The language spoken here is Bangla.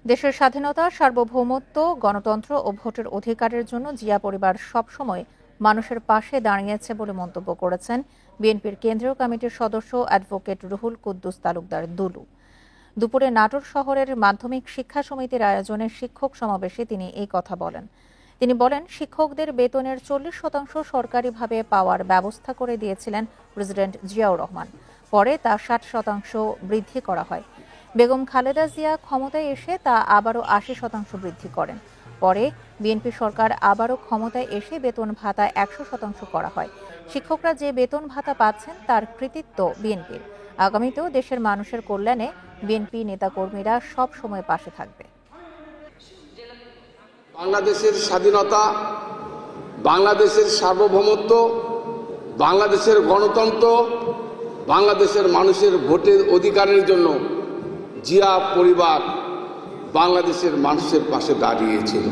দেশের স্বাধীনতা, সার্বভৌমত্ব, গণতন্ত্র ও ভোটের অধিকারের জন্য জিয়া পরিবার সবসময় মানুষের পাশে দাঁড়িয়েছে বলে মন্তব্য করেছেন বিএনপির কেন্দ্রীয় কমিটির সদস্য অ্যাডভোকেট রুহুল কুদ্দুস তালুকদার দুলু। দুপুরে নাটোর শহরের মাধ্যমিক শিক্ষা সমিতির আয়োজনে শিক্ষক সমাবেশে তিনি এই কথা বলেন। তিনি বলেন, শিক্ষকদের বেতনের 40% সরকারিভাবে পাওয়ার ব্যবস্থা করে দিয়েছিলেন প্রেসিডেন্ট জিয়াউর রহমান। পরে তা 60% বৃদ্ধি করা হয়। বেগম খালেদা জিয়া ক্ষমতায় এসে তা আবারও 80% বৃদ্ধি করেন। পরে বিএনপি সরকার আবারও ক্ষমতায় এসে বেতন ভাতা 100% করা হয়। শিক্ষকরা যে বেতন ভাতা পাচ্ছেন তার কৃতিত্ব বিএনপির। আগামীতেও দেশের মানুষের কল্যাণে বিএনপি নেতাকর্মীরা সব সময় পাশে থাকবে। বাংলাদেশের স্বাধীনতা, বাংলাদেশের সার্বভৌমত্ব, বাংলাদেশের গণতন্ত্র, বাংলাদেশের মানুষের ভোটের অধিকারের জন্য জিয়া পরিবার বাংলাদেশের মানুষের পাশে দাঁড়িয়েছিল।